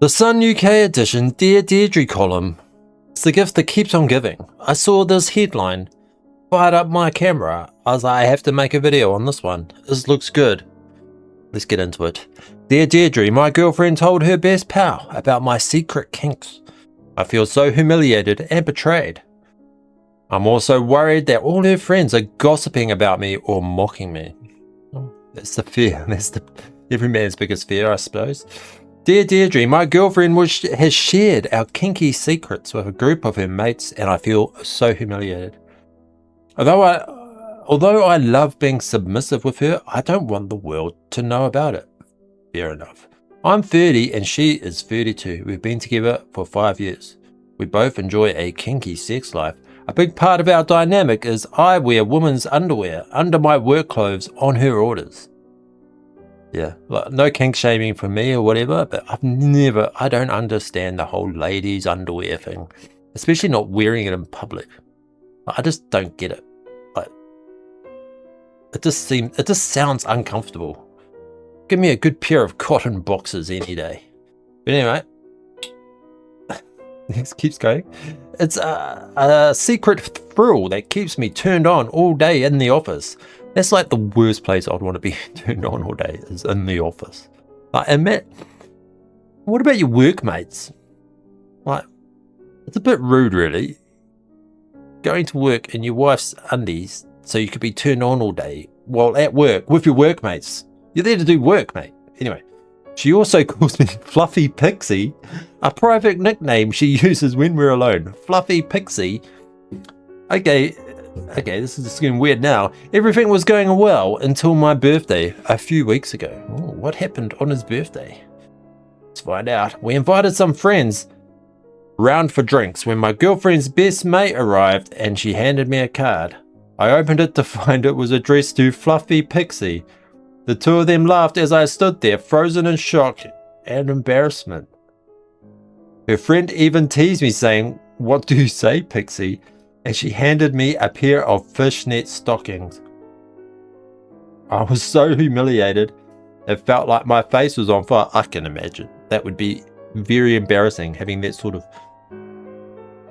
The Sun UK edition Dear Deidre column. It's the gift that keeps on giving. I saw this headline, fired up my camera. I was like, I have to make a video on this one. This looks good. Let's get into it. Dear Deirdre, my girlfriend told her best pal about my secret kinks. I feel so humiliated and betrayed. I'm also worried that all her friends are gossiping about me or mocking me. Oh, that's the fear. That's every man's biggest fear, I suppose. Dear Deirdre, my girlfriend has shared our kinky secrets with a group of her mates, and I feel so humiliated. Although I love being submissive with her, I don't want the world to know about it. Fair enough. I'm 30 and she is 32. We've been together for 5 years. We both enjoy a kinky sex life. A big part of our dynamic is I wear women's underwear under my work clothes on her orders. Yeah, like, no kink shaming for me or whatever, but I don't understand the whole ladies' underwear thing, especially not wearing it in public. I just don't get it. Like, it just sounds uncomfortable. Give me a good pair of cotton boxers any day. But anyway, next keeps going. It's a secret thrill that keeps me turned on all day in the office. That's like the worst place I'd want to be turned on all day, is in the office. Like, and Matt, what about your workmates? Like, it's a bit rude, really. Going to work in your wife's undies so you could be turned on all day while at work with your workmates. You're there to do work, mate. Anyway, she also calls me Fluffy Pixie, a private nickname she uses when we're alone. Fluffy Pixie. Okay, this is getting weird now. Everything was going well until my birthday a few weeks ago. Oh, what happened on his birthday? Let's find out. We invited some friends round for drinks when my girlfriend's best mate arrived and she handed me a card. I opened it to find it was addressed to Fluffy Pixie. The two of them laughed as I stood there, frozen in shock and embarrassment. Her friend even teased me, saying, "What do you say, Pixie?" And she handed me a pair of fishnet stockings. I was so humiliated. It felt like my face was on fire. I can imagine. That would be very embarrassing, having that sort of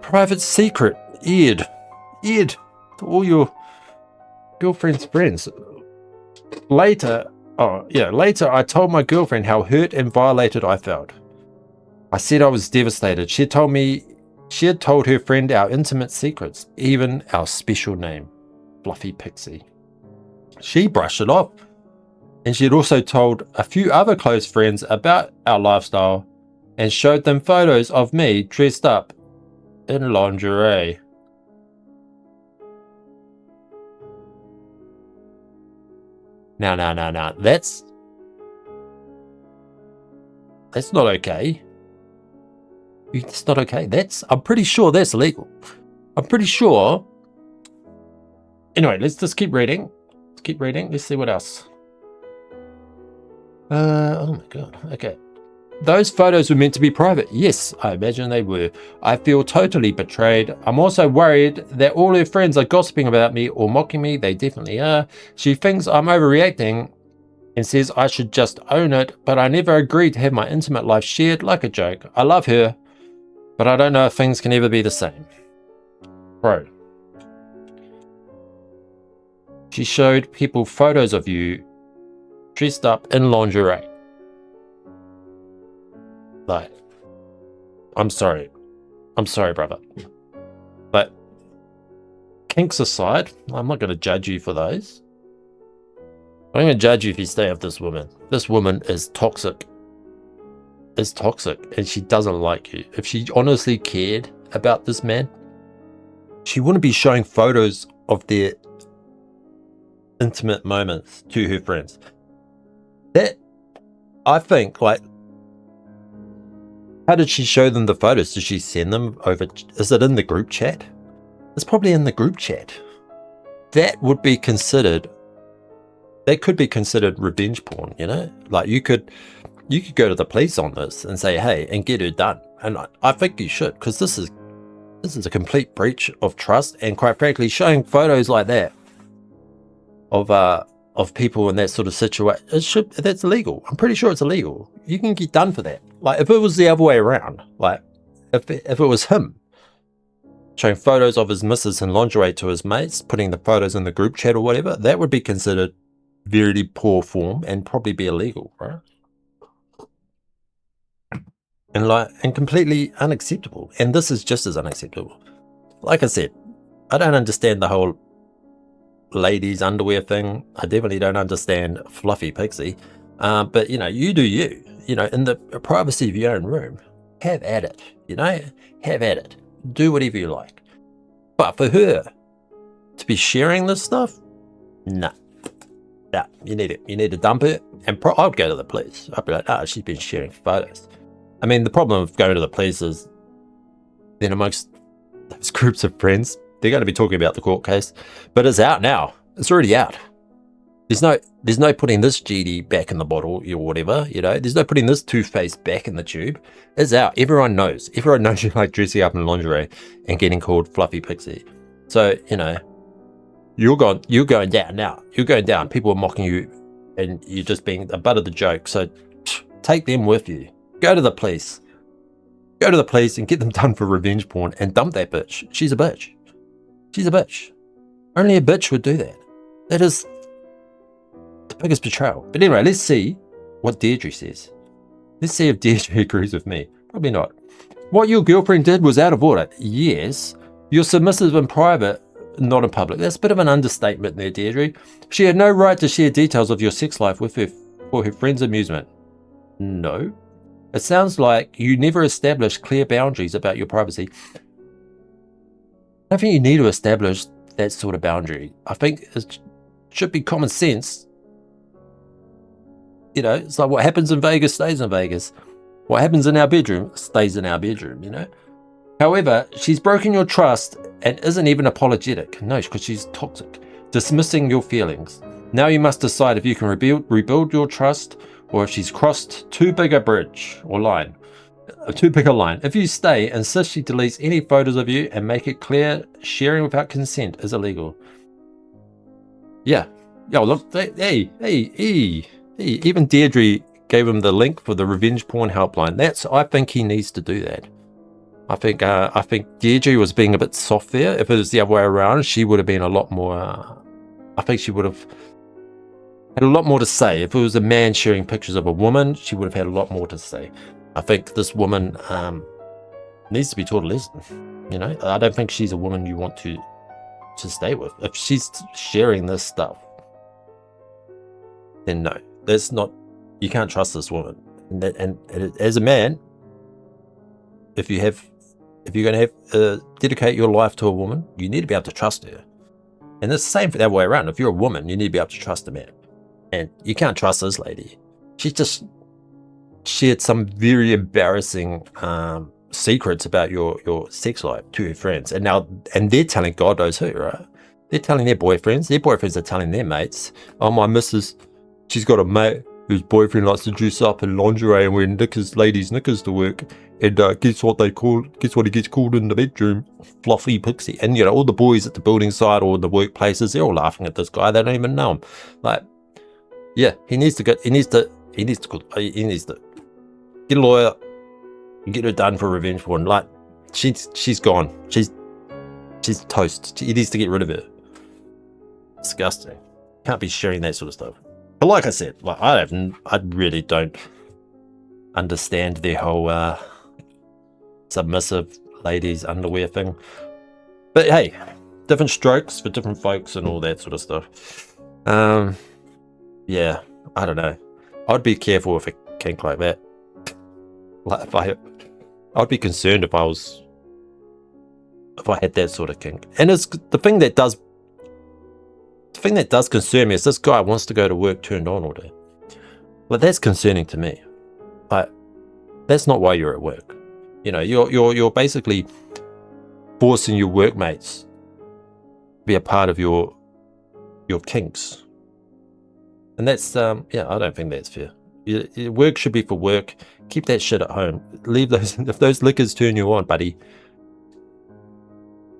private secret aired to all your girlfriend's friends. Later, I told my girlfriend how hurt and violated I felt. I said I was devastated. She had told her friend our intimate secrets, even our special name, Fluffy Pixie. She brushed it off, and she had also told a few other close friends about our lifestyle and showed them photos of me dressed up in lingerie. No. That's not okay. It's not okay. I'm pretty sure that's illegal. I'm pretty sure. Anyway, let's just keep reading. Let's see what else. Oh my God. Okay. Those photos were meant to be private. Yes, I imagine they were. I feel totally betrayed. I'm also worried that all her friends are gossiping about me or mocking me. They definitely are. She thinks I'm overreacting and says I should just own it, but I never agreed to have my intimate life shared like a joke. I love her, but I don't know if things can ever be the same. Bro. She showed people photos of you dressed up in lingerie. Like, I'm sorry, brother. But kinks aside, I'm not going to judge you for those. I'm going to judge you if you stay with this woman. This woman is toxic. And she doesn't like you. If she honestly cared about this man, she wouldn't be showing photos of their intimate moments to her friends. That, I think, like, how did she show them the photos? Did she send them over? Is it in the group chat? It's probably in the group chat. That could be considered revenge porn, you know? Like, you could go to the police on this and say, hey, and get her done. And I think you should, because this is a complete breach of trust, and quite frankly, showing photos like that of people in that sort of situation, that's illegal. I'm pretty sure it's illegal. You can get done for that. Like, if it was the other way around, like, if it was him showing photos of his missus in lingerie to his mates, putting the photos in the group chat or whatever, that would be considered very poor form and probably be illegal, right? And completely unacceptable. And this is just as unacceptable. Like I said, I don't understand the whole ladies underwear thing. I definitely don't understand fluffy pixie. But you do you. In the privacy of your own room, have at it. Have at it. Do whatever you like. But for her to be sharing this stuff, nah. You need to dump it. And I'd go to the police. I'd be like, she's been sharing photos. I mean, the problem of going to the police is then amongst those groups of friends, they're going to be talking about the court case. But it's out now. It's already out. There's no putting this GD back in the bottle or whatever, There's no putting this toothpaste back in the tube. It's out. Everyone knows. Everyone knows you like dressing up in lingerie and getting called fluffy pixie. So, you're going down now. You're going down. People are mocking you and you're just being the butt of the joke. So take them with you. Go to the police. Go to the police and get them done for revenge porn and dump that bitch. She's a bitch. She's a bitch. Only a bitch would do that. That is the biggest betrayal. But anyway, let's see what Deirdre says. Let's see if Deirdre agrees with me. Probably not. What your girlfriend did was out of order. Yes. You're submissive in private, not in public. That's a bit of an understatement there, Deirdre. She had no right to share details of your sex life with her for her friend's amusement. No. It sounds like you never established clear boundaries about your privacy. I don't think you need to establish that sort of boundary. I think it should be common sense. It's like what happens in Vegas stays in Vegas. What happens in our bedroom stays in our bedroom, However, she's broken your trust and isn't even apologetic. No, because she's toxic, dismissing your feelings. Now you must decide if you can rebuild your trust or if she's crossed too big a bridge or line. Too big a line. If you stay, insist she deletes any photos of you and make it clear sharing without consent is illegal. Yeah. Yo, look, hey, even Deirdre gave him the link for the revenge porn helpline. I think he needs to do that. I think Deirdre was being a bit soft there. If it was the other way around, she would have been a lot more. I think she would have had a lot more to say. If it was a man sharing pictures of a woman, she would have had a lot more to say. I think this woman needs to be taught a lesson. I don't think she's a woman you want to stay with. If she's sharing this stuff, then no, that's not. You can't trust this woman. And as a man, if you're going to have dedicate your life to a woman, you need to be able to trust her. And it's the same for the other way around. If you're a woman, you need to be able to trust a man. And you can't trust this lady. She just shared some very embarrassing secrets about your sex life to her friends. And they're telling God knows who, right? They're telling their boyfriends. Their boyfriends are telling their mates. Oh, my missus, she's got a mate whose boyfriend likes to dress up in lingerie and wear ladies' knickers to work. And guess what he gets called in the bedroom? Fluffy pixie. And all the boys at the building site or the workplaces, they're all laughing at this guy. They don't even know him. Like, yeah, he needs to get a lawyer and get her done for revenge porn. Like, she's gone. She's toast. He needs to get rid of her. Disgusting. Can't be sharing that sort of stuff. But like I said, I really don't understand their whole submissive ladies underwear thing. But hey, different strokes for different folks and all that sort of stuff. Yeah, I don't know. I'd be careful with a kink like that. I'd be concerned if I had that sort of kink. And it's the thing that does concern me is this guy wants to go to work turned on all day. But that's concerning to me. But that's not why you're at work. You're basically forcing your workmates to be a part of your kinks. And that's I don't think that's fair. Your work should be for work. Keep that shit at home. Leave those. If those liquors turn you on, buddy,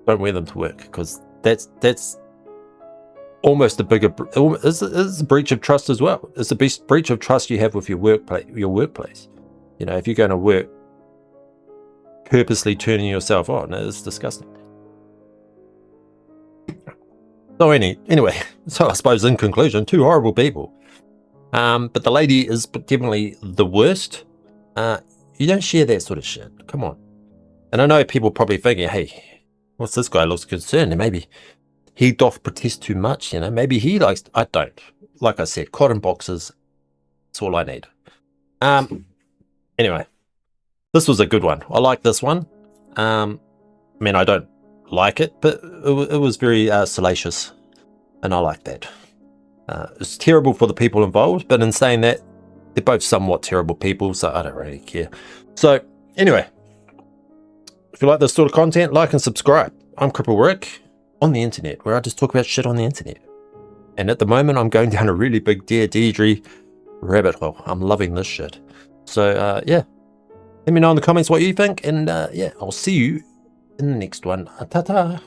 don't wear them to work, because that's almost a bigger. It's a breach of trust as well. It's a breach of trust you have with your workplace. You know, if you're going to work purposely turning yourself on, it's disgusting. So anyway, so I suppose in conclusion, 2 horrible people. But the lady is definitely the worst. You don't share that sort of shit. Come on. And I know people probably thinking, hey, what's this guy looks concerned? And maybe he doth protest too much, you know. Maybe he likes, I don't. Like I said, cotton boxes, that's all I need. Anyway, this was a good one. I like this one. I mean, I don't like it, but it was very salacious, and I like that. It's terrible for the people involved, but in saying that, they're both somewhat terrible people, so I don't really care. So, anyway, if you like this sort of content, like and subscribe. I'm Cripple Rick on the internet, where I just talk about shit on the internet. And at the moment, I'm going down a really big Dear Deidre rabbit hole. I'm loving this shit. So, yeah. Let me know in the comments what you think, and yeah, I'll see you in the next one. Ta-ta.